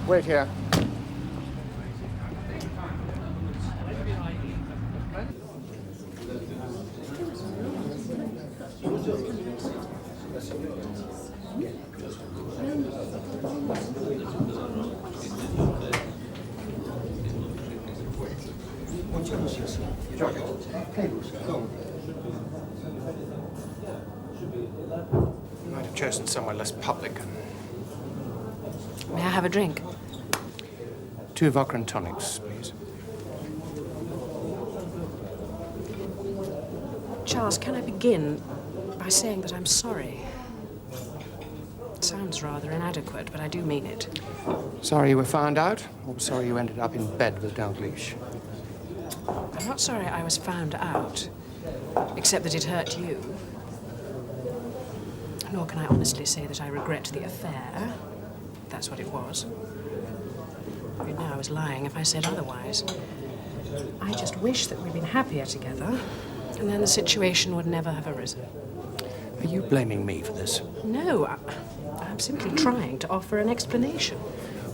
Wait here. You might have chosen somewhere less public. May I have a drink? 2 vodka and tonics, please. Charles, can I begin by saying that I'm sorry? It sounds rather inadequate, but I do mean it. Sorry you were found out, or sorry you ended up in bed with Dalgleish? I'm not sorry I was found out, except that it hurt you. Nor can I honestly say that I regret the affair. That's what it was. You'd know I was lying if I said otherwise. I just wish that we'd been happier together, and then the situation would never have arisen. Are you blaming me for this? No, I'm simply trying to offer an explanation.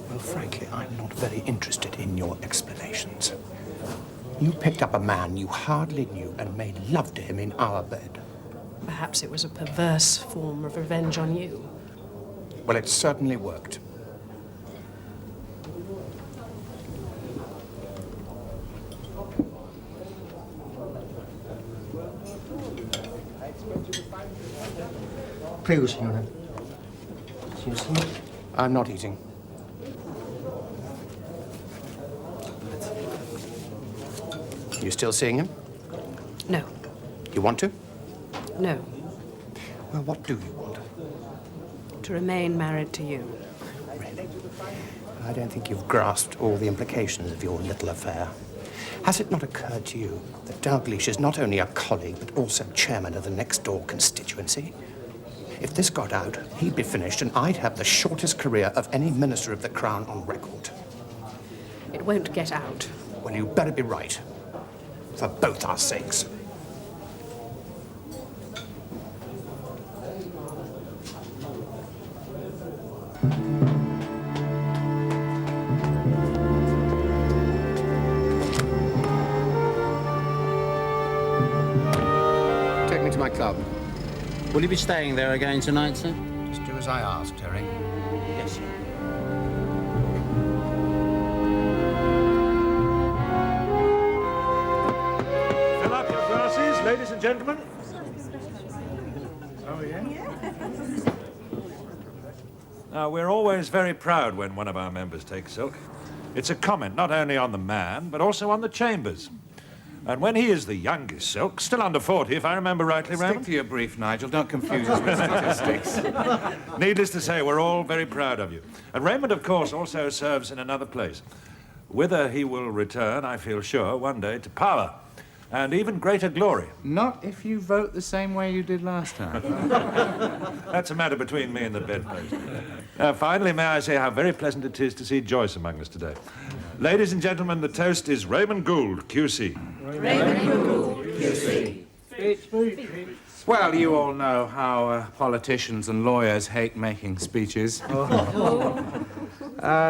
Well, frankly, I'm not very interested in your explanations. You picked up a man you hardly knew and made love to him in our bed. Perhaps it was a perverse form of revenge on you. Well, it certainly worked. Prego, signora. Signor. I'm not eating. You still seeing him? No. You want to? No. Well, what do you want? To remain married to you. Really? I don't think you've grasped all the implications of your little affair. Has it not occurred to you that Dalgleish is not only a colleague, but also chairman of the next-door constituency? If this got out, he'd be finished, and I'd have the shortest career of any minister of the Crown on record. It won't get out. Well, you better be right. For both our sakes. Take me to my club. Will you be staying there again tonight, sir? Just do as I asked, Terry. Yes, sir. Fill up your glasses, ladies and gentlemen. Oh, yeah? Now, we're always very proud when one of our members takes silk. It's a comment not only on the man, but also on the chambers. And when he is the youngest silk, still under 40, if I remember rightly, Raymond? Stick to your brief, Nigel. Don't confuse us with statistics. Needless to say, we're all very proud of you. And Raymond, of course, also serves in another place. Whither he will return, I feel sure, one day to power and even greater glory. Not if you vote the same way you did last time. That's a matter between me and the bedpost. Finally, may I say how very pleasant it is to see Joyce among us today. Ladies and gentlemen, the toast is Raymond Gould, QC. Raymond Gould, QC. Well, you all know how politicians and lawyers hate making speeches.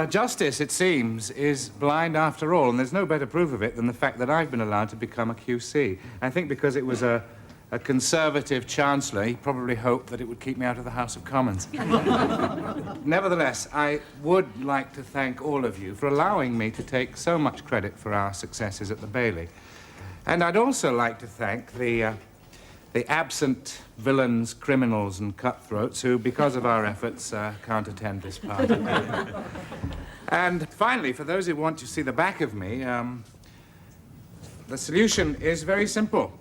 Justice, it seems, is blind after all, and there's no better proof of it than the fact that I've been allowed to become a QC. I think because it was a Conservative Chancellor, he probably hoped that it would keep me out of the House of Commons. Nevertheless, I would like to thank all of you for allowing me to take so much credit for our successes at the Bailey. And I'd also like to thank the absent villains, criminals, and cutthroats who, because of our efforts, can't attend this party. And finally, for those who want to see the back of me, the solution is very simple.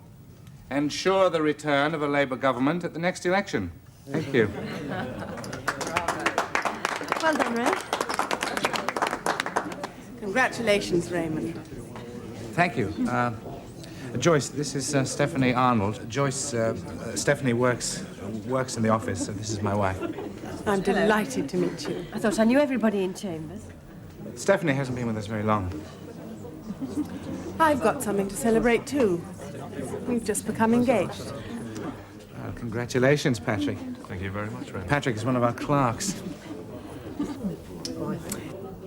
Ensure the return of a Labour government at the next election. Thank you. Well done, Ray. Congratulations, Raymond. Thank you. Joyce, this is Stephanie Arnold. Joyce, Stephanie works in the office, so this is my wife. I'm delighted to meet you. I thought I knew everybody in Chambers. Stephanie hasn't been with us very long. I've got something to celebrate, too. We've just become engaged. Congratulations, Patrick. Thank you very much, Raymond. Patrick is one of our clerks.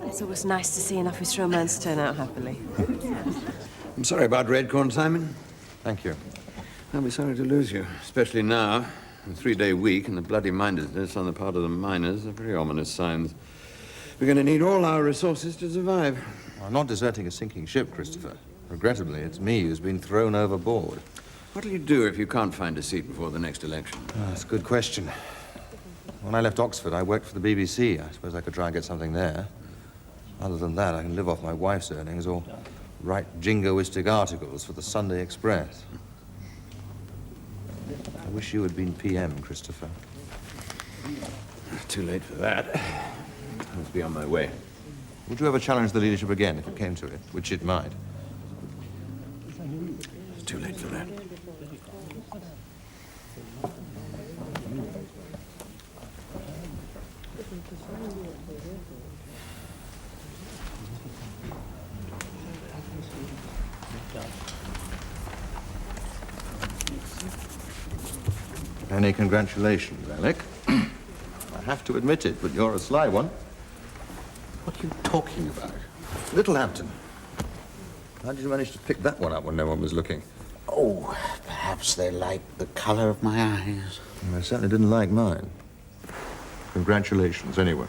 It's always nice to see an office romance turn out happily. I'm sorry about Redcorn, Simon. Thank you. I'll be sorry to lose you, especially now. A 3-day week and the bloody mindedness on the part of the miners are very ominous signs. We're going to need all our resources to survive. I'm not deserting a sinking ship, Christopher. Regrettably, it's me who's been thrown overboard. What'll you do if you can't find a seat before the next election? That's a good question. When I left Oxford, I worked for the BBC. I suppose I could try and get something there. Other than that, I can live off my wife's earnings or write jingoistic articles for the Sunday Express. I wish you had been PM, Christopher. Too late for that. I must be on my way. Would you ever challenge the leadership again if it came to it, which it might? It's too late for that. Many congratulations, Alec. I have to admit it, but you're a sly one. What are you talking about? Littlehampton. How did you manage to pick that one up when no one was looking? Oh, perhaps they like the colour of my eyes. They certainly didn't like mine. Congratulations, anyway.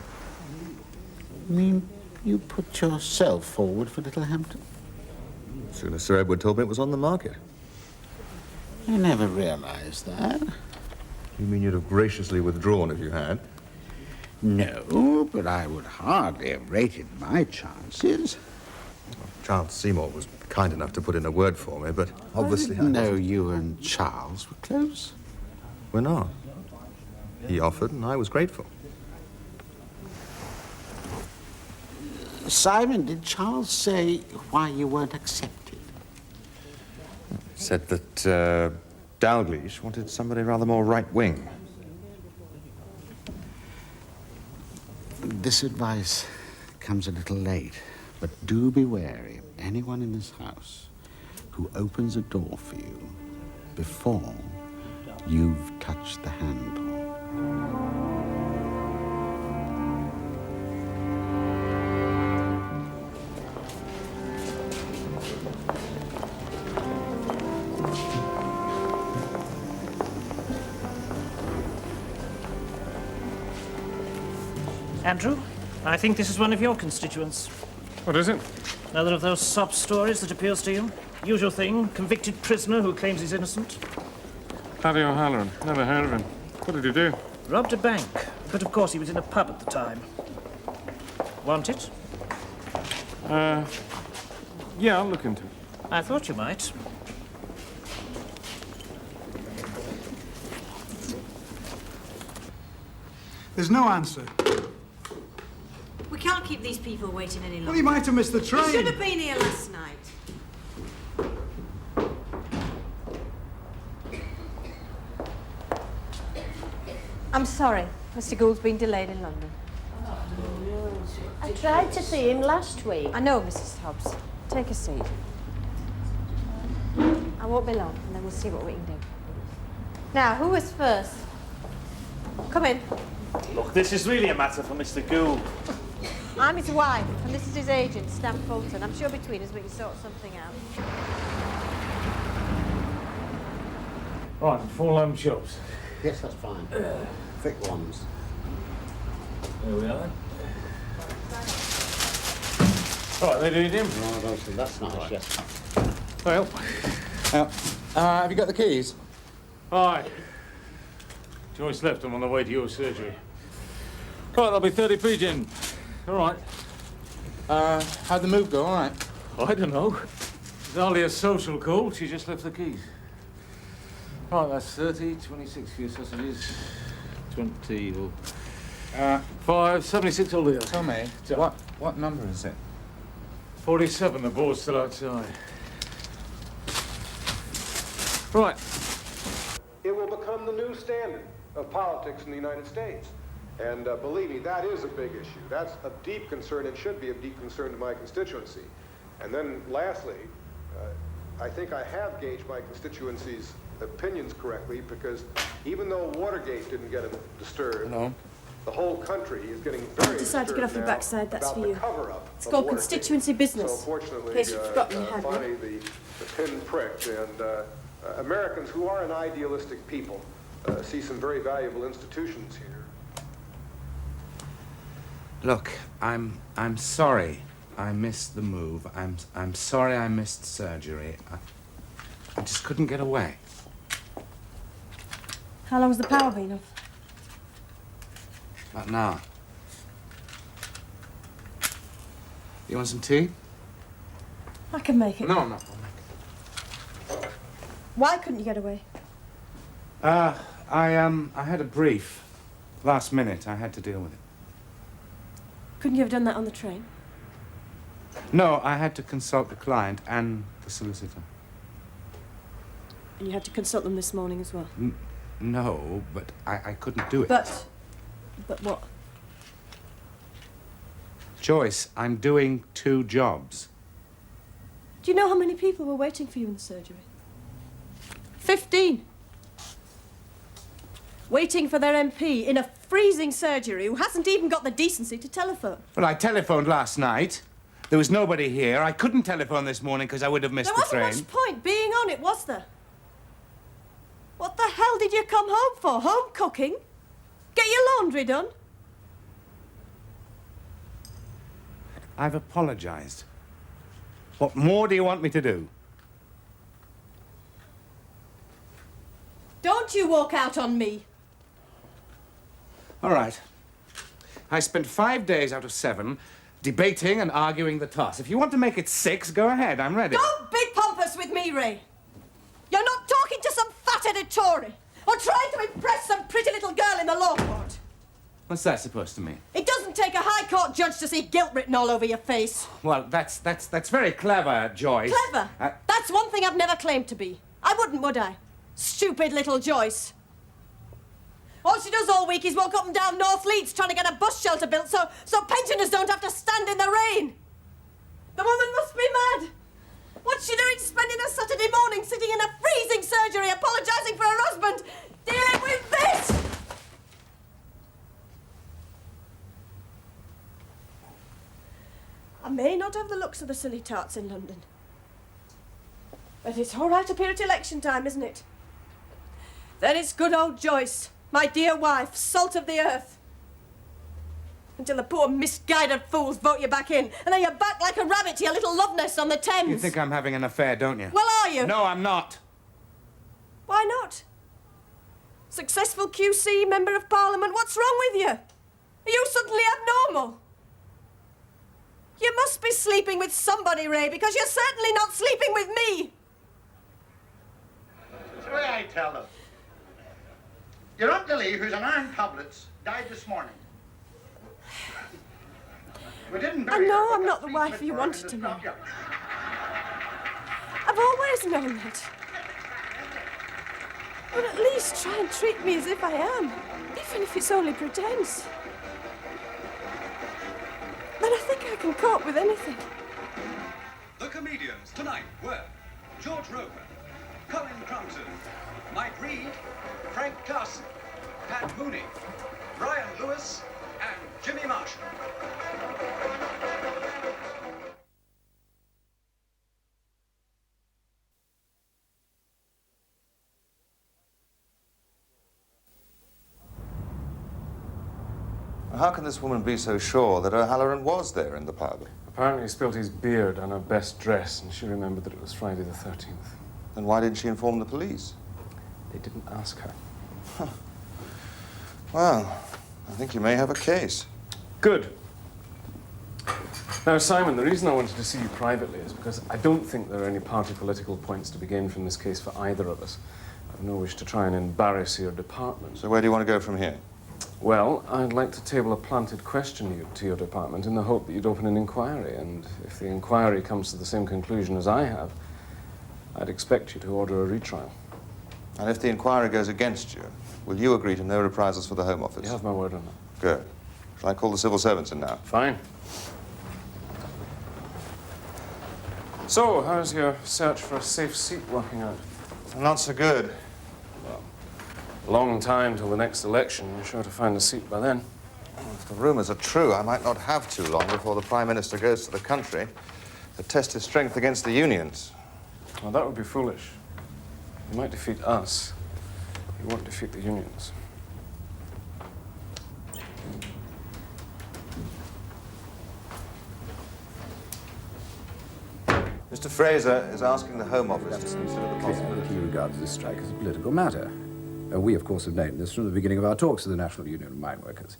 You mean you put yourself forward for Littlehampton? As soon as Sir Edward told me it was on the market. I never realised that. You mean you'd have graciously withdrawn if you had? No, but I would hardly have rated my chances. Charles Seymour was kind enough to put in a word for me, but obviously I didn't know you and Charles were close. We're not. He offered, and I was grateful. Simon, did Charles say why you weren't accepted? Said that Dalgleish wanted somebody rather more right-wing. This advice comes a little late, but do be wary of anyone in this house who opens a door for you before you've touched the handle. Andrew, I think this is one of your constituents. What is it? Another of those sob stories that appeals to you? Usual thing, convicted prisoner who claims he's innocent. Paddy O'Halloran. Never heard of him. What did he do? Robbed a bank, but of course he was in a pub at the time. Want it? Yeah, I'll look into it. I thought you might. There's no answer. We can't keep these people waiting any longer. Well, he might have missed the train. He should have been here last night. I'm sorry. Mr. Gould's been delayed in London. I tried to see him last week. I know, Mrs. Hobbs. Take a seat. I won't be long, and then we'll see what we can do. Now, who was first? Come in. Look, this is really a matter for Mr. Gould. I'm his wife, and this is his agent, Stan Fulton. I'm sure between us we can sort something out. Right, 4 lamb chops. Yes, that's fine. Thick ones. There we are. Right, they do it in. No, that's nice, Right. yes. Well, Have you got the keys? aye. Joyce left them on the way to your surgery. Right, that'll be 30p, Jim. All right. How'd the move go? All right. I don't know. It's hardly a social call. She just left the keys. Right, that's 30, 26 for your sausages, 20, 5, 76 altogether. Tell me, what number is it? 47, the board's still outside. Right. It will become the new standard of politics in the United States. And believe me, that is a big issue. That's of deep concern and should be of deep concern to my constituency. And then lastly, I think I have gauged my constituency's opinions correctly, because even though Watergate didn't get him disturbed, No. The whole country is getting very Decide to get off your now backside, that's about for the you. cover-up It's of called Watergate. constituency business. So fortunately, In case you've forgotten, you haven't. finally the pin pricked, and Americans who are an idealistic people see some very valuable institutions here. Look, I'm sorry I missed the move. I'm sorry I missed surgery. I just couldn't get away. How long's the power been off? About an hour. You want some tea? I can make it. No, I'm not. Why couldn't you get away? I had a brief. Last minute, I had to deal with it. Couldn't you have done that on the train? No, I had to consult the client and the solicitor. And you had to consult them this morning as well? No, but I couldn't do it. But what? Joyce, I'm doing 2 jobs. Do you know how many people were waiting for you in the surgery? 15. Waiting for their MP in a freezing surgery who hasn't even got the decency to telephone. Well, I telephoned last night. There was nobody here. I couldn't telephone this morning because I would have missed the train. There wasn't much point being on it, was there? What the hell did you come home for? Home cooking? Get your laundry done? I've apologized. What more do you want me to do? Don't you walk out on me. All right. I spent 5 days out of 7 debating and arguing the toss. If you want to make it 6, go ahead. I'm ready. Don't be pompous with me, Ray. You're not talking to some fat-headed Tory or trying to impress some pretty little girl in the law court. What's that supposed to mean? It doesn't take a high court judge to see guilt written all over your face. Well, that's very clever, Joyce. Clever? That's one thing I've never claimed to be. I wouldn't, would I? Stupid little Joyce. All she does all week is walk up and down North Leeds trying to get a bus shelter built so pensioners don't have to stand in the rain. The woman must be mad. What's she doing spending a Saturday morning sitting in a freezing surgery apologising for her husband, dealing with this? I may not have the looks of the silly tarts in London. But it's all right up here at election time, isn't it? Then it's good old Joyce, my dear wife, salt of the earth. Until the poor misguided fools vote you back in, and then you're back like a rabbit to your little love nest on the Thames. You think I'm having an affair, don't you? Well, are you? No, I'm not. Why not? Successful QC, Member of Parliament, what's wrong with you? Are you suddenly abnormal? You must be sleeping with somebody, Ray, because you're certainly not sleeping with me. That's the way I tell them. Your Aunt Lily, who's on iron tablets, died this morning. We didn't bury her, know but I'm not got the wife treatment you for her wanted in the to marry. stockyard. I've always known that. But at least try and treat me as if I am, even if it's only pretense. Then I think I can cope with anything. The comedians tonight were George Roper, Colin Crumpton, Mike Reed, Frank Carson, Pat Mooney, Brian Lewis, and Jimmy Marshall. How can this woman be so sure that O'Halloran was there in the pub? Apparently he spilled his beard on her best dress, and she remembered that it was Friday the 13th. Then why didn't she inform the police? They didn't ask her. Well, I think you may have a case. Good. Now, Simon, the reason I wanted to see you privately is because I don't think there are any party political points to be gained from this case for either of us. I've no wish to try and embarrass your department. So where do you want to go from here? Well, I'd like to table a planted question to your department in the hope that you'd open an inquiry, and if the inquiry comes to the same conclusion as I have, I'd expect you to order a retrial. And if the inquiry goes against you, will you agree to no reprisals for the Home Office? You have my word on that. Good. Shall I call the civil servants in now? Fine. So, how's your search for a safe seat working out? Not so good. Long time till the next election. You're sure to find a seat by then. If the rumours are true, I might not have too long before the Prime Minister goes to the country to test his strength against the unions. Well, that would be foolish. He might defeat us. He won't defeat the unions. Mr. Fraser is asking the Home Office to consider the possibility. He regards this strike as a political matter. We, of course, have known this from the beginning of our talks with the National Union of Mine Workers.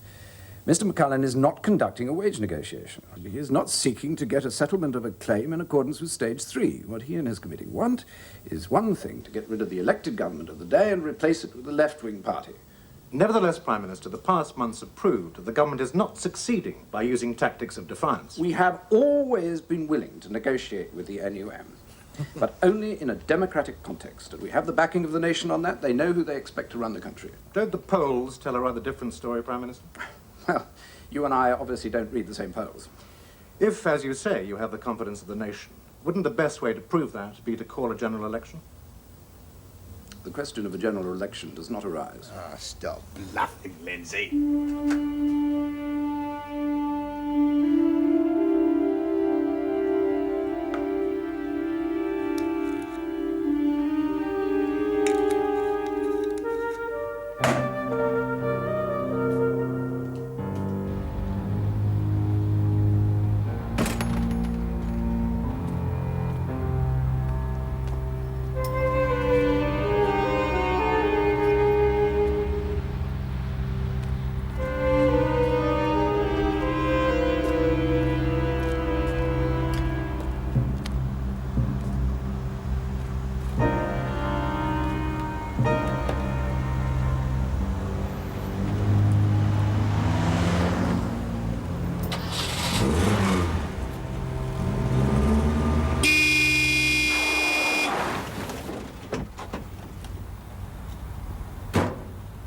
Mr. McCullin is not conducting a wage negotiation. He is not seeking to get a settlement of a claim in accordance with Stage 3. What he and his committee want is one thing, to get rid of the elected government of the day and replace it with a left-wing party. Nevertheless, Prime Minister, the past months have proved that the government is not succeeding by using tactics of defiance. We have always been willing to negotiate with the NUM, but only in a democratic context. And we have the backing of the nation on that. They know who they expect to run the country. Don't the polls tell a rather different story, Prime Minister? Well, you and I obviously don't read the same polls. If, as you say, you have the confidence of the nation, wouldn't the best way to prove that be to call a general election? The question of a general election does not arise. Ah, stop bluffing, Lindsay.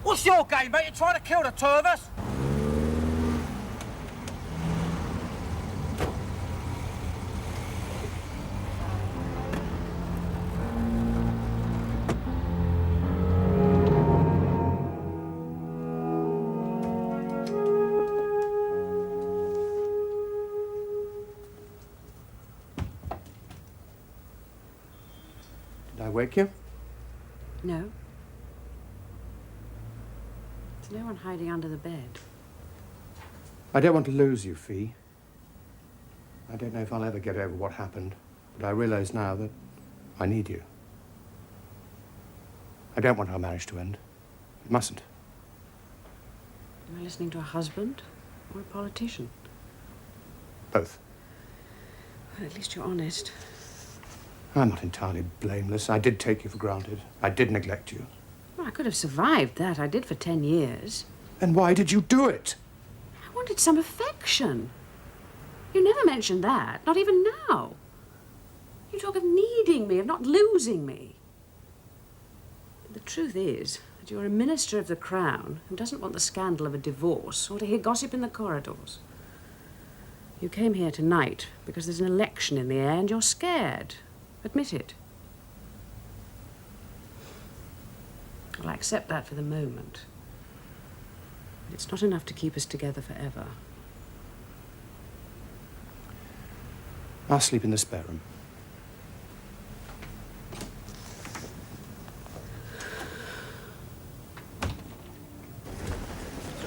What's your game, mate? You're trying to kill the two of us? Did I wake you? No. There's no one hiding under the bed. I don't want to lose you, Fee. I don't know if I'll ever get over what happened, but I realize now that I need you. I don't want our marriage to end. It mustn't. Am I listening to a husband or a politician? Both. Well, at least you're honest. I'm not entirely blameless. I did take you for granted. I did neglect you. Well, I could have survived that. I did for 10 years. Then why did you do it? I wanted some affection. You never mentioned that, not even now. You talk of needing me, of not losing me. But the truth is that you're a minister of the Crown who doesn't want the scandal of a divorce or to hear gossip in the corridors. You came here tonight because there's an election in the air and you're scared. Admit it. Well, I accept that for the moment. But it's not enough to keep us together forever. I'll sleep in the spare room.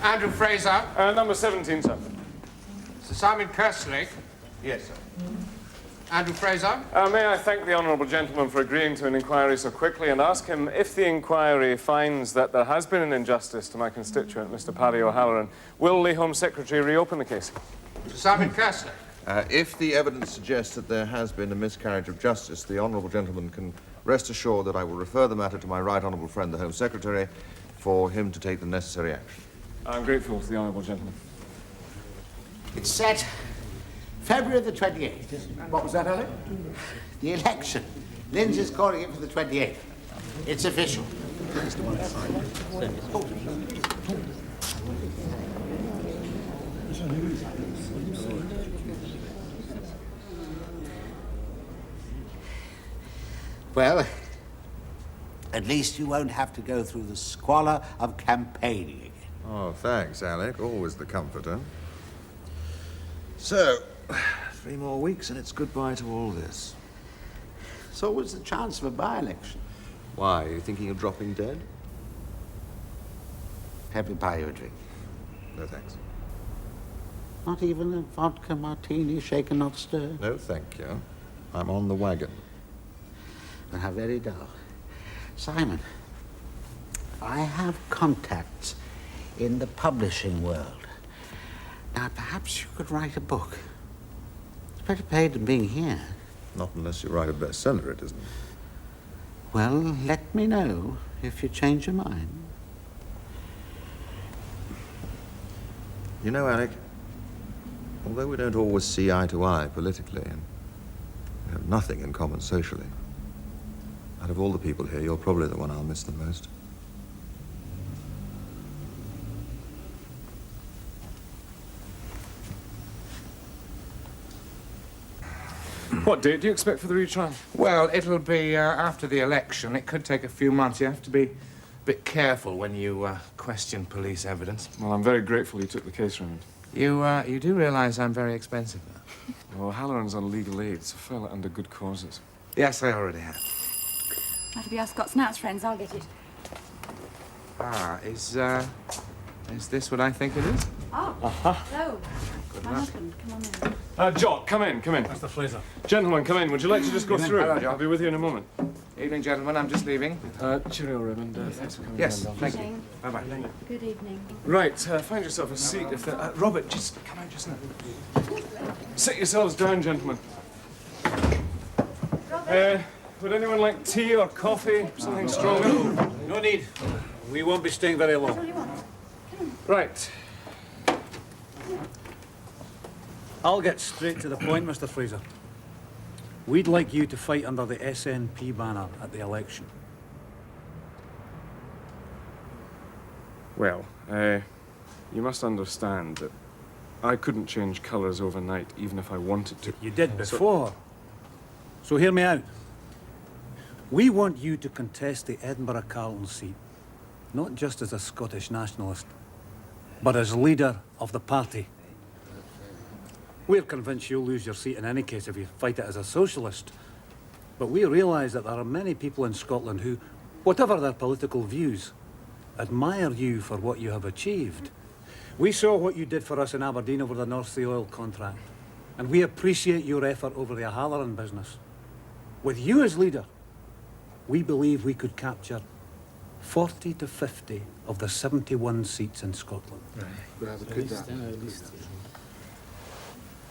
Andrew Fraser. Number 17, sir. Sir Simon Kerslake. Yes, sir. Andrew Fraser. May I thank the honourable gentleman for agreeing to an inquiry so quickly and ask him if the inquiry finds that there has been an injustice to my constituent, Mr. Paddy O'Halloran, will the Home Secretary reopen the case? Sir Simon Kerslake. If the evidence suggests that there has been a miscarriage of justice, the honourable gentleman can rest assured that I will refer the matter to my right honourable friend, the Home Secretary, for him to take the necessary action. I'm grateful to the honourable gentleman. It's set February the 28th. What was that, Alec? The election. Lindsay's calling it for the 28th. It's official. Well, at least you won't have to go through the squalor of campaigning again. Oh, thanks, Alec. Always the comforter. So, 3 more weeks and it's goodbye to all this. So what's the chance of a by-election? Why? Are you thinking of dropping dead? Happy buy you a drink. No, thanks. Not even a vodka martini, shaken, not stirred? No, thank you. I'm on the wagon. And how very dull. Simon, I have contacts in the publishing world. Now, perhaps you could write a book. It's better paid than being here. Not unless you write a bestseller, it isn't. Well, let me know if you change your mind. You know, Alec, although we don't always see eye to eye politically, and we have nothing in common socially, out of all the people here, you're probably the one I'll miss the most. What date do you expect for the retrial? Well, it'll be after the election. It could take a few months. You have to be a bit careful when you question police evidence. Well, I'm very grateful you took the case round. You do realise I'm very expensive now? Well, Halloran's on legal aid, so file it under good causes. Yes, I already have. That'll be our Scott Snouts friends. I'll get it. Ah, is this what I think it is? Oh, hello. My husband, come on in. Jock, come in. Mr. Fraser. Gentlemen, come in. Would you like to just go through? Hello, Jock. I'll be with you in a moment. Evening, gentlemen. I'm just leaving. Cheerio, Raymond. Thanks for coming Yes, down. thank you. Bye-bye. Good evening. Right, find yourself a seat. If Robert, just come out just now. Sit yourselves down, gentlemen. Would anyone like tea or coffee? Something stronger? No need. We won't be staying very long. Right. I'll get straight to the point, Mr. Fraser. We'd like you to fight under the SNP banner at the election. Well, you must understand that I couldn't change colours overnight, even if I wanted to. You did before. So hear me out. We want you to contest the Edinburgh Carlton seat, not just as a Scottish nationalist, but as leader of the party. We're convinced you'll lose your seat in any case if you fight it as a socialist. But we realise that there are many people in Scotland who, whatever their political views, admire you for what you have achieved. We saw what you did for us in Aberdeen over the North Sea oil contract, and we appreciate your effort over the Halloran business. With you as leader, we believe we could capture 40 to 50 of the 71 seats in Scotland.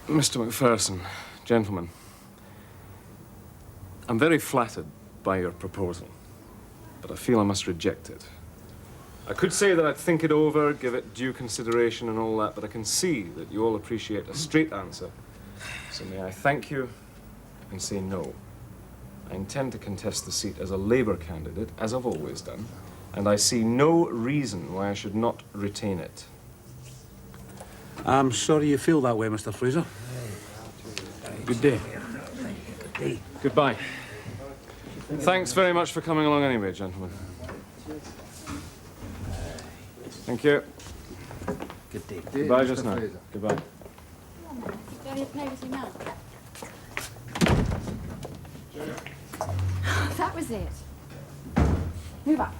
Mr. McPherson, gentlemen, I'm very flattered by your proposal, but I feel I must reject it. I could say that I'd think it over, give it due consideration and all that, but I can see that you all appreciate a straight answer. So may I thank you and say no. I intend to contest the seat as a Labour candidate, as I've always done, and I see no reason why I should not retain it. I'm sorry you feel that way, Mr. Fraser. Good day. Goodbye. Thanks very much for coming along anyway, gentlemen. Thank you. Good day. Goodbye just now. Goodbye. Ready to play with you now? That was it. Move up.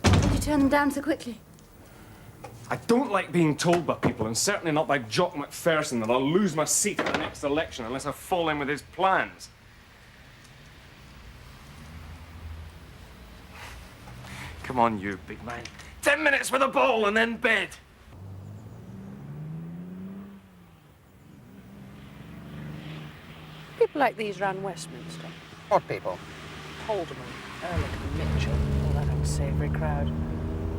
Did you turn them down so quickly? I don't like being told by people, and certainly not by Jock McPherson, that I'll lose my seat at the next election unless I fall in with his plans. Come on, you big man. 10 minutes with a ball and then bed. People like these ran Westminster. What people? Haldeman, Ehrlich, Mitchell, all that unsavoury crowd.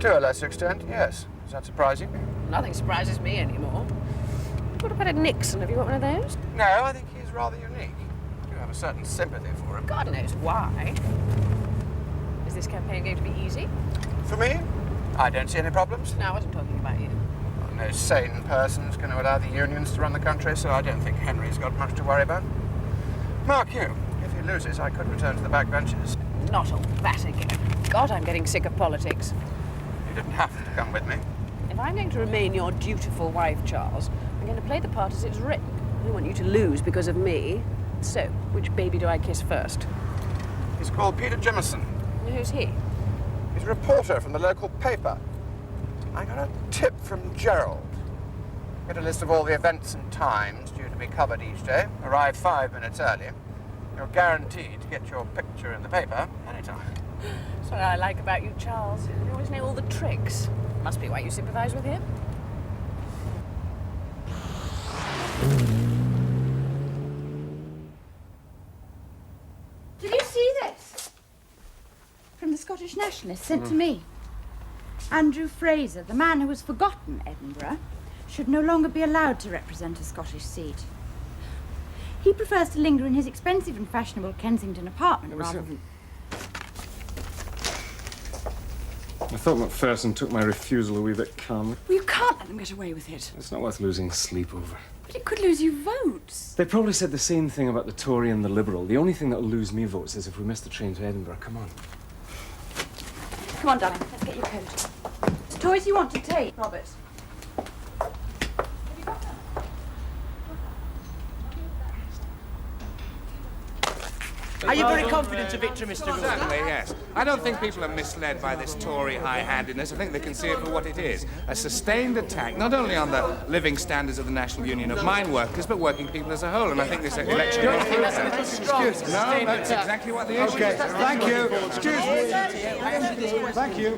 To a lesser extent, yes. Does that surprise you? Nothing surprises me anymore. What about Nixon? Have you got one of those? No, I think he's rather unique. You have a certain sympathy for him. God knows why. Is this campaign going to be easy? For me, I don't see any problems. No, I wasn't talking about you. Well, no sane person's going to allow the unions to run the country, so I don't think Henry's got much to worry about. Mark you, if he loses, I could return to the backbenches. Not all that again. God, I'm getting sick of politics. You didn't have to come with me. If I'm going to remain your dutiful wife, Charles, I'm going to play the part as it's written. I don't want you to lose because of me. So, which baby do I kiss first? He's called Peter Jimison. Who's he? He's a reporter from the local paper. I got a tip from Gerald. Get a list of all the events and times due to be covered each day. Arrive 5 minutes early. You're guaranteed to get your picture in the paper anytime. That's what I like about you, Charles. You always know all the tricks. Must be why you sympathize with him. Did you see this? From the Scottish Nationalist, sent to me. Andrew Fraser, the man who has forgotten Edinburgh, should no longer be allowed to represent a Scottish seat. He prefers to linger in his expensive and fashionable Kensington apartment rather than... I thought McPherson took my refusal a wee bit calmly. Well, you can't let them get away with it. It's not worth losing sleep over. But it could lose you votes. They probably said the same thing about the Tory and the Liberal. The only thing that'll lose me votes is if we miss the train to Edinburgh. Come on. Come on, darling, let's get your coat. The toys you want to take, Robert. Are you very confident of victory, Mr. Robb? Certainly, yes. I don't think people are misled by this Tory high-handedness. I think they can see it for what it is. A sustained attack, not only on the living standards of the National Union of Mine Workers, but working people as a whole. And I think this election... Don't you think that's a little strong? Excuse me. No, that's exactly what the issue is. Okay, thank you. Excuse me. Thank you.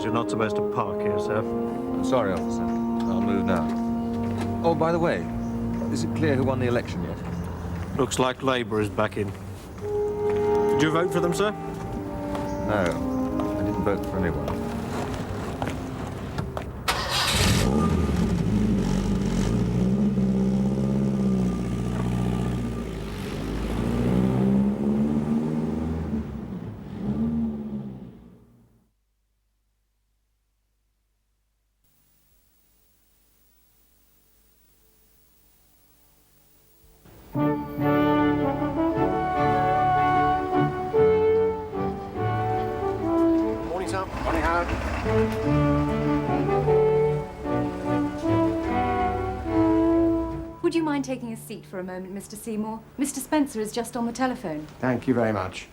You're not supposed to park here, sir. Sorry, officer. I'll move now. Oh, by the way, is it clear who won the election yet? Looks like Labour is back in. Did you vote for them, sir? No, I didn't vote for anyone. Would you mind taking a seat for a moment, Mr. Seymour? Mr. Spencer is just on the telephone. Thank you very much.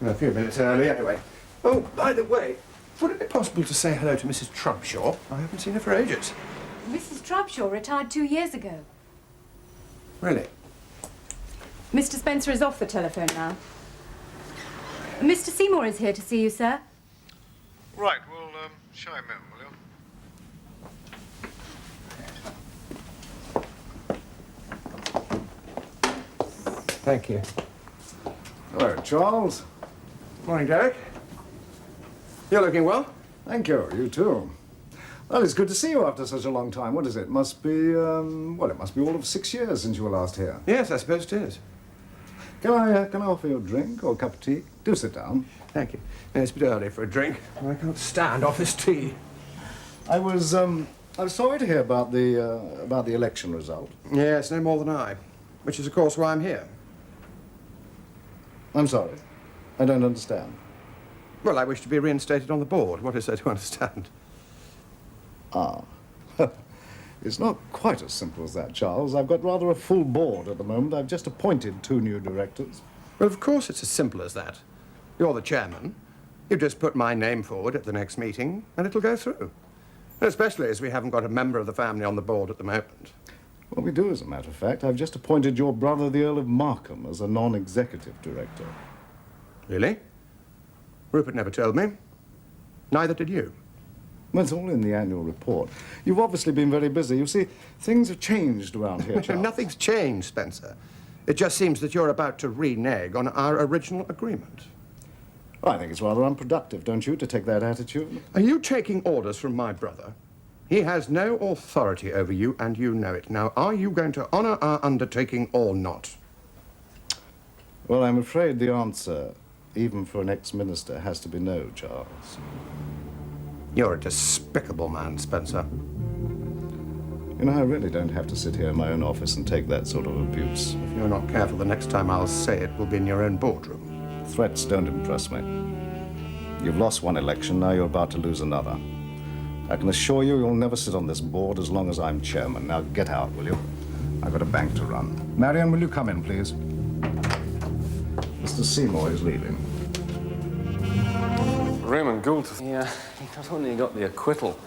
A few minutes early, anyway. Oh, by the way, would it be possible to say hello to Mrs. Trubshaw? I haven't seen her for ages. Mrs. Trubshaw retired 2 years ago. Really? Mr. Spencer is off the telephone now. Mr. Seymour is here to see you, sir. Right, well, show him in, will you? Thank you. Hello, Charles. Morning, Derek. You're looking well. Thank you. You too. Well, it's good to see you after such a long time. What is it? Must be, well, it must be all of 6 years since you were last here. Yes, I suppose it is. Can I offer you a drink or a cup of tea? Do sit down. Thank you. No, it's a bit early for a drink. I can't stand office tea. I was sorry to hear about the election result. Yes, no more than I. Which is, of course, why I'm here. I'm sorry. I don't understand. Well, I wish to be reinstated on the board. What is there to understand? Ah. It's not quite as simple as that, Charles. I've got rather a full board at the moment. I've just appointed 2 new directors. Well, of course it's as simple as that. You're the chairman. You just put my name forward at the next meeting, and it'll go through. Especially as we haven't got a member of the family on the board at the moment. Well, we do, as a matter of fact. I've just appointed your brother, the Earl of Markham, as a non-executive director. Really? Rupert never told me. Neither did you. Well, it's all in the annual report. You've obviously been very busy. You see, things have changed around here, Charles. Nothing's changed, Spencer. It just seems that you're about to renege on our original agreement. Well, I think it's rather unproductive, don't you, to take that attitude? Are you taking orders from my brother? He has no authority over you, and you know it. Now, are you going to honor our undertaking or not? Well, I'm afraid the answer, even for an ex-minister, has to be no, Charles. You're a despicable man, Spencer. You know, I really don't have to sit here in my own office and take that sort of abuse. If you're not careful, the next time I'll say it will be in your own boardroom. Threats don't impress me. You've lost one election, now you're about to lose another. I can assure you you'll never sit on this board as long as I'm chairman. Now get out, will you? I've got a bank to run. Marion, will you come in, please? Mr. Seymour is leaving. Raymond Gould, he not only got the acquittal,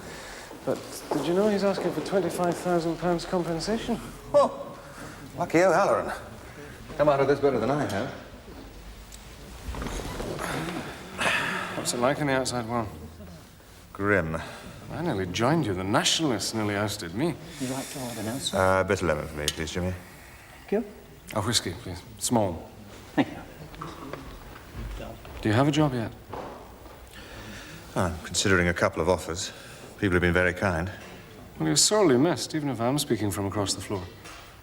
but did you know he's asking for £25,000 compensation? Oh, lucky O'Halloran. Come out of this better than I have. What's it like in the outside world? Grim. I nearly joined you. The Nationalists nearly ousted me. You'd like to order now, sir? A bit of lemon for me, please, Jimmy. Thank you. A whiskey, please. Small. Thank you. Do you have a job yet? I'm considering a couple of offers. People have been very kind. Well, you're sorely missed, even if I'm speaking from across the floor.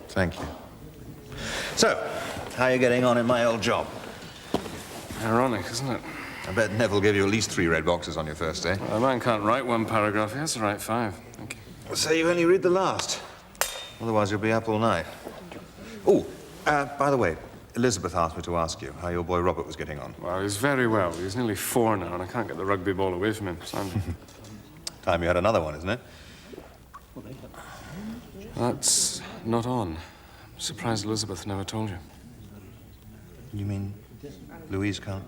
Thank you. So, how are you getting on in my old job? Ironic, isn't it? I bet Neville gave you at least 3 red boxes on your first day. Well, a man can't write 1 paragraph. He has to write 5. Thank you. So you only read the last. Otherwise, you'll be up all night. Oh, by the way, Elizabeth asked me to ask you how your boy Robert was getting on. Well, he's very well. He's nearly 4 now, and I can't get the rugby ball away from him. Time you had another one, isn't it? That's not on. I'm surprised Elizabeth never told you. You mean Louise can't?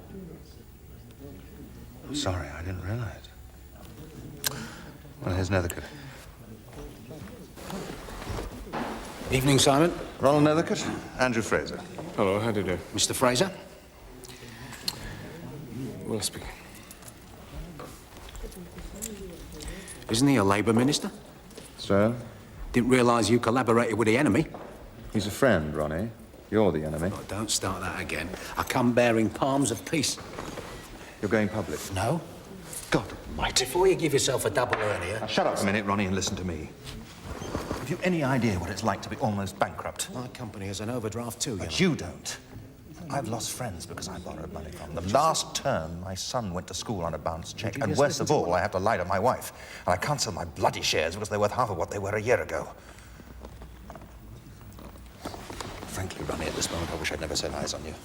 Sorry, I didn't realize. Well, here's Nethercote. Evening, Simon. Ronald Nethercote, Andrew Fraser. Hello, how do you do? Mr. Fraser? Will speaking. Isn't he a Labour minister? So? Didn't realise you collaborated with the enemy. He's a friend, Ronnie. You're the enemy. Oh, don't start that again. I come bearing palms of peace. You're going public? No. God almighty. Before you give yourself a double hernia... Now, shut up a minute, Ronnie, and listen to me. Have you any idea what it's like to be almost bankrupt? My company has an overdraft too, But you don't. I've lost friends because I borrowed money from them. Last term, my son went to school on a bounce check, and worst of all, I have to lie to my wife. And I can't sell my bloody shares because they're worth half of what they were a year ago. Frankly, Ronnie, at this moment, I wish I'd never set eyes on you.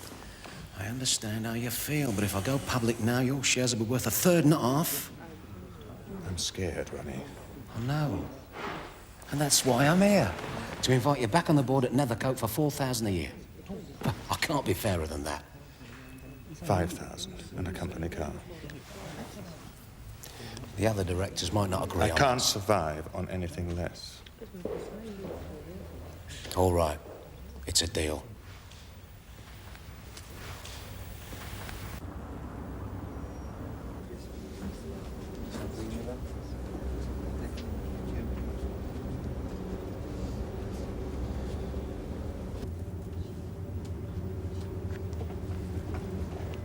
I understand how you feel, but if I go public now, your shares will be worth 1/3 and a half. I'm scared, Ronnie. I know. And that's why I'm here. To invite you back on the board at Nethercote for $4,000 a year. I can't be fairer than that. 5,000 and a company car. The other directors might not agree I on can't this. survive on anything less. All right. It's a deal.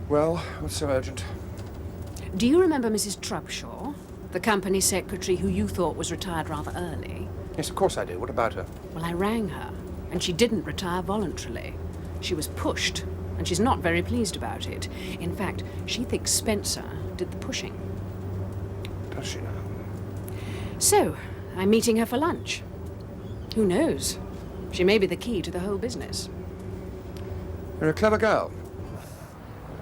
Well, what's so urgent? Do you remember Mrs. Trubshaw, the company secretary who you thought was retired rather early? Yes, of course I do. What about her? Well, I rang her, and she didn't retire voluntarily. She was pushed, and she's not very pleased about it. In fact, she thinks Spencer did the pushing. Does she now? So, I'm meeting her for lunch. Who knows? She may be the key to the whole business. You're a clever girl.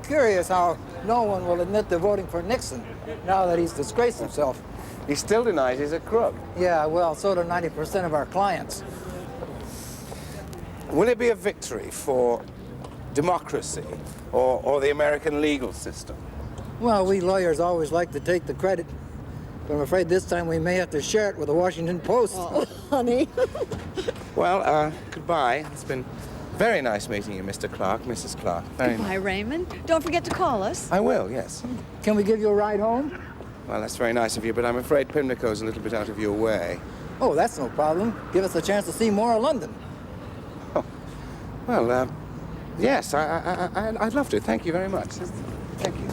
Curious how No one will admit to voting for Nixon now that he's disgraced himself. He still denies he's a crook. Yeah, well, so do 90% of our clients. Will it be a victory for democracy or the American legal system? Well, we lawyers always like to take the credit, but I'm afraid this time we may have to share it with the Washington Post. Oh, honey. Well, goodbye. It's been very nice meeting you, Mr. Clark, Mrs. Clark. Very Goodbye, nice. Raymond. Don't forget to call us. I will, yes. Can we give you a ride home? Well, that's very nice of you, but I'm afraid Pimlico's a little bit out of your way. Oh, that's no problem. Give us a chance to see more of London. Oh. Well, yes, I'd love to. Thank you very much. Thank you.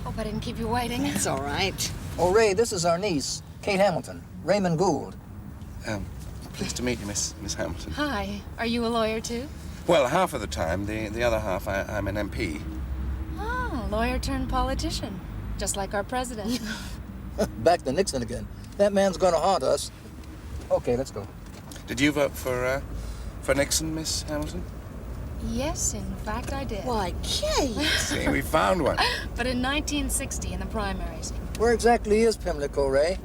Hope I didn't keep you waiting. It's all right. Oh, Ray, this is our niece, Kate Hamilton, Raymond Gould. Pleased to meet you, Miss Hamilton. Hi. Are you a lawyer, too? Well, half of the time. The other half, I'm an MP. Oh, lawyer turned politician. Just like our president. Back to Nixon again. That man's gonna haunt us. Okay, let's go. Did you vote for Nixon, Miss Hamilton? Yes, in fact, I did. Why, Kate! See, we found one. But in 1960, in the primaries. Where exactly is Pimlico, Ray?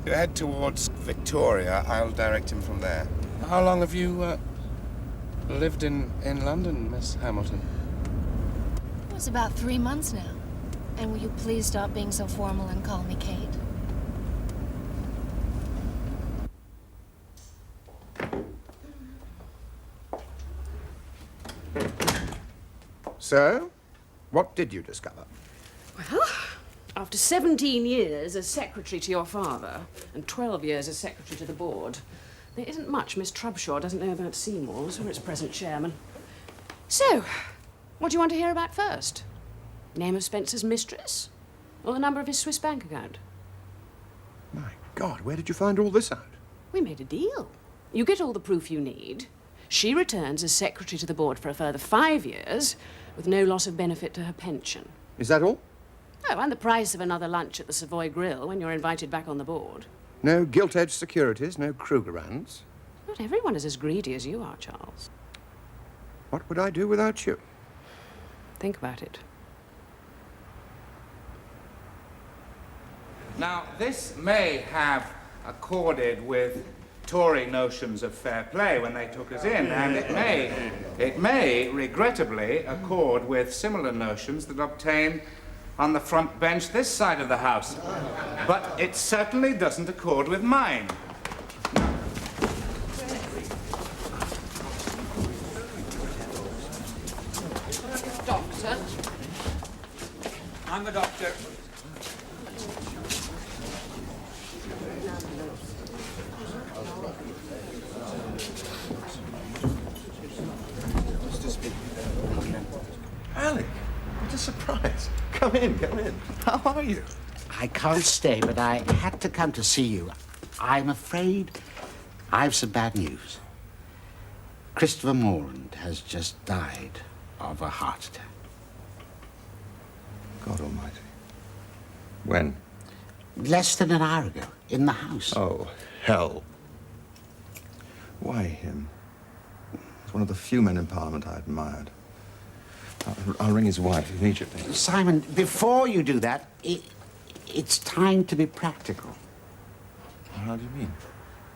You head towards Victoria. I'll direct him from there. How long have you lived in London, Miss Hamilton? It was about 3 months now. And will you please stop being so formal and call me Kate? So, what did you discover? Well, after 17 years as secretary to your father and 12 years as secretary to the board, there isn't much Miss Trubshaw doesn't know about Seymour's or its present chairman. So, what do you want to hear about first? Name of Spencer's mistress? Or the number of his Swiss bank account? My God, where did you find all this out? We made a deal. You get all the proof you need. She returns as secretary to the board for a further 5 years, with no loss of benefit to her pension. Is that all? Oh, and the price of another lunch at the Savoy Grill when you're invited back on the board. No gilt-edged securities, no Krugerrands. Not everyone is as greedy as you are, Charles. What would I do without you? Think about it. Now, this may have accorded with Tory notions of fair play when they took us in, and it may regrettably accord with similar notions that obtain on the front bench this side of the House. But it certainly doesn't accord with mine. Doctor? I'm the doctor. Alec, what a surprise. Come in, come in. How are you? I can't stay, but I had to come to see you. I'm afraid I've some bad news. Christopher Morland has just died of a heart attack. God almighty. When? Less than an hour ago, in the house. Oh, hell. Why him? He's one of the few men in Parliament I admired. I'll ring his wife immediately. Simon, before you do that, it's time to be practical. How do you mean?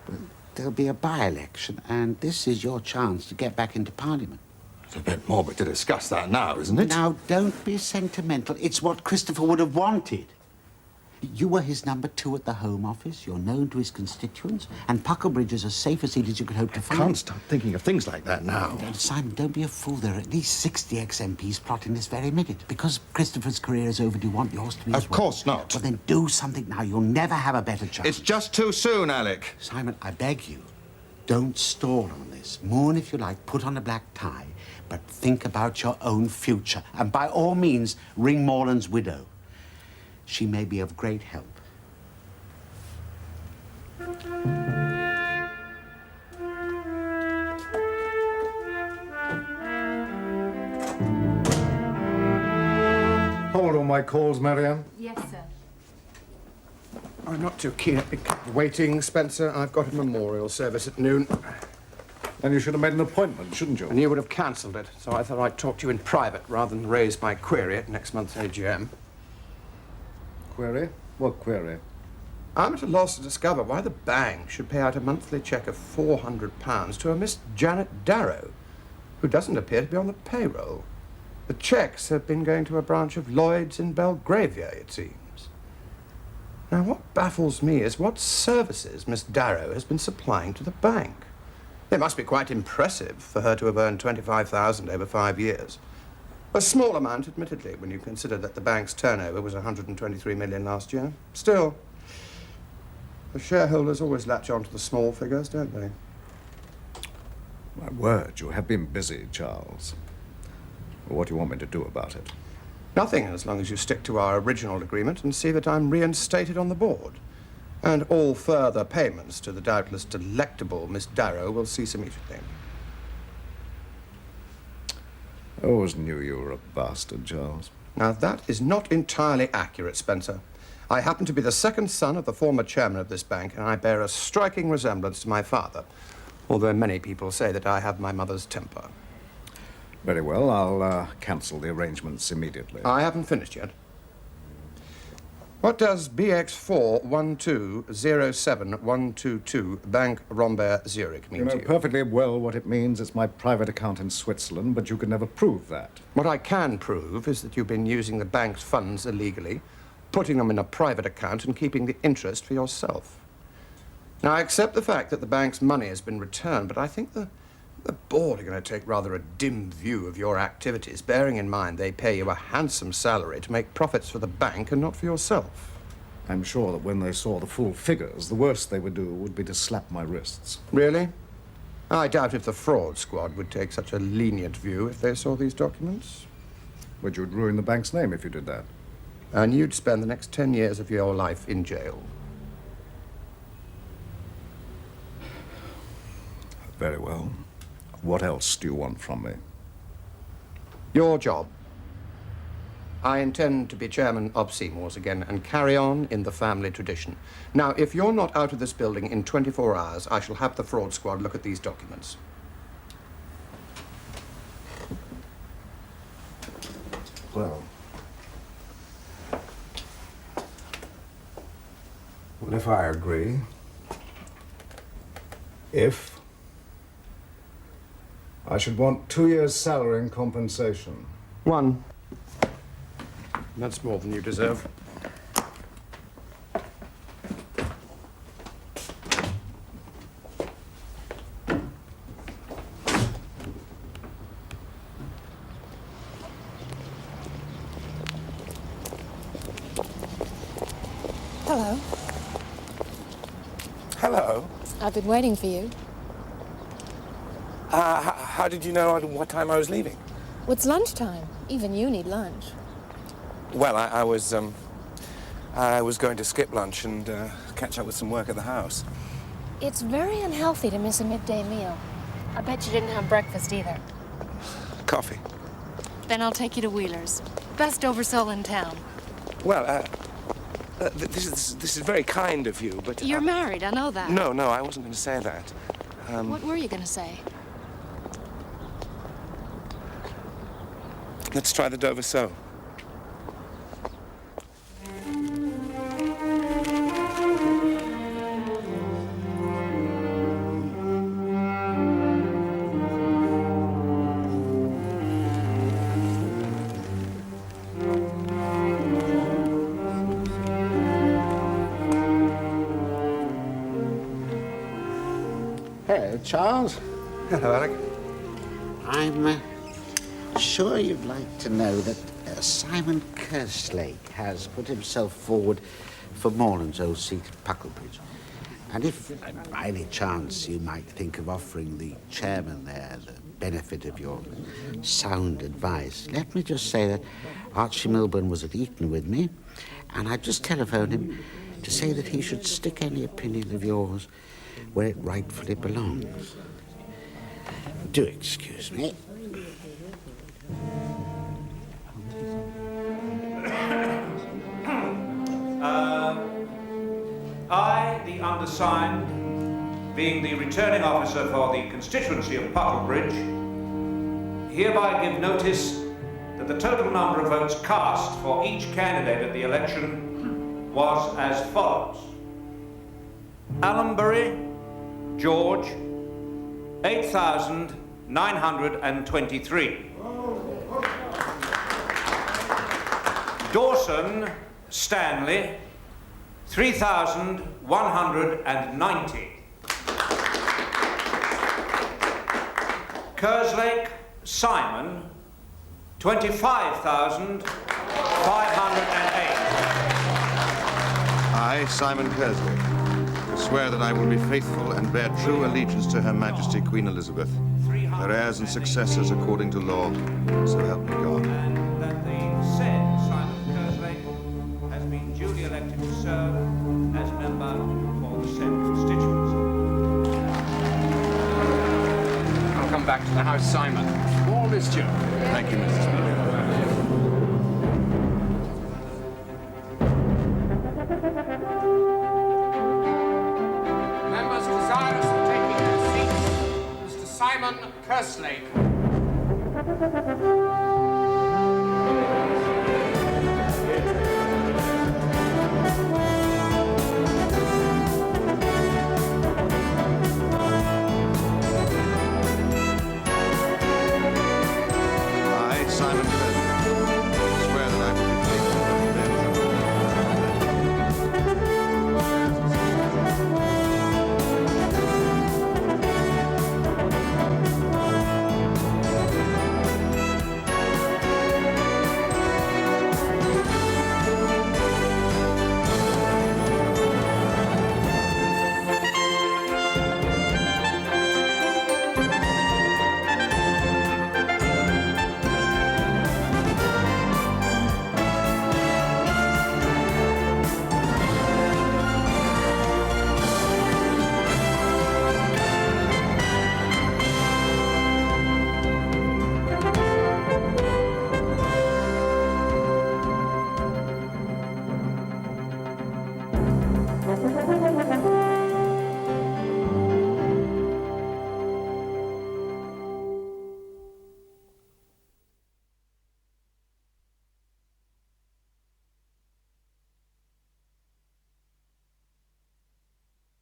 Well, there'll be a by-election, and this is your chance to get back into Parliament. It's a bit morbid to discuss that now, isn't it? Now, don't be sentimental. It's what Christopher would have wanted. You were his number 2 at the Home Office. You're known to his constituents. And Pucklebridge is as safe a seat as you could hope to find. I can't stop thinking of things like that now. Simon, don't be a fool. There are at least 60 ex-MPs plotting this very minute. Because Christopher's career is over, do you want yours to be as well? Of course not. Well, then do something now. You'll never have a better chance. It's just too soon, Alec. Simon, I beg you, don't stall on this. Mourn if you like, put on a black tie, but think about your own future. And by all means, ring Morland's widow. She may be of great help. Hold all my calls, Marianne. Yes, sir. I'm not too keen at being kept waiting, Spencer. I've got a memorial service at noon. Then you should have made an appointment, shouldn't you? And you would have cancelled it, so I thought I'd talk to you in private rather than raise my query at next month's AGM. Query? What query? I'm at a loss to discover why the bank should pay out a monthly cheque of £400 to a Miss Janet Darrow, who doesn't appear to be on the payroll. The cheques have been going to a branch of Lloyd's in Belgravia, it seems. Now, what baffles me is what services Miss Darrow has been supplying to the bank. They must be quite impressive for her to have earned £25,000 over 5 years. A small amount, admittedly, when you consider that the bank's turnover was £123 million last year. Still, the shareholders always latch on to the small figures, don't they? My word, you have been busy, Charles. Well, what do you want me to do about it? Nothing, as long as you stick to our original agreement and see that I'm reinstated on the board. And all further payments to the doubtless delectable Miss Darrow will cease immediately. I always knew you were a bastard, Charles. Now, that is not entirely accurate, Spencer. I happen to be the second son of the former chairman of this bank, and I bear a striking resemblance to my father, although many people say that I have my mother's temper. Very well, I'll cancel the arrangements immediately. I haven't finished yet. What does BX41207122 Bank Rombert Zurich mean You to know you? perfectly well what it means. It's my private account in Switzerland, but you can never prove that. What I can prove is that you've been using the bank's funds illegally, putting them in a private account and keeping the interest for yourself. Now, I accept the fact that the bank's money has been returned, but I think the board are going to take rather a dim view of your activities, bearing in mind they pay you a handsome salary to make profits for the bank and not for yourself. I'm sure that when they saw the full figures, the worst they would do would be to slap my wrists. Really? I doubt if the fraud squad would take such a lenient view if they saw these documents. But you'd ruin the bank's name if you did that. And you'd spend the next 10 years of your life in jail. Very well. What else do you want from me? Your job. I intend to be chairman of Seymour's again and carry on in the family tradition. Now, if you're not out of this building in 24 hours, I shall have the fraud squad look at these documents. Well, if I agree, I should want 2 years' salary and compensation. 1. That's more than you deserve. Hello. Hello. I've been waiting for you. How did you know what time I was leaving? Well, it's lunchtime. Even you need lunch. Well, I was going to skip lunch and catch up with some work at the house. It's very unhealthy to miss a midday meal. I bet you didn't have breakfast either. Coffee. Then I'll take you to Wheeler's. Best oversole in town. Well, this is very kind of you, but... You're married, I know that. No, I wasn't going to say that. What were you going to say? Let's try the Dover So. Hello, Charles. Hello, Alec. I'm sure you'd like to know that Simon Kerslake has put himself forward for Morland's old seat at Pucklebridge. And if, by any chance, you might think of offering the chairman there the benefit of your sound advice, let me just say that Archie Milburn was at Eton with me, and I just telephoned him to say that he should stick any opinion of yours where it rightfully belongs. Do excuse me. undersigned, being the returning officer for the constituency of Puddlebridge, hereby give notice that the total number of votes cast for each candidate at the election was as follows. Allenbury, George, 8,923. Dawson, Stanley, 3,190. Kerslake, Simon, 25,508. I, Simon Kerslake, swear that I will be faithful and bear true allegiance to Her Majesty Queen Elizabeth, her heirs and successors according to law, so help me God. And that the said Simon Kerslake has been duly elected to serve as member for the said constituency. I'll come back to the house, Simon. More mischief. Thank you, Mr. Speaker. Members desirous of taking their seats, Mr. Simon Kerslake.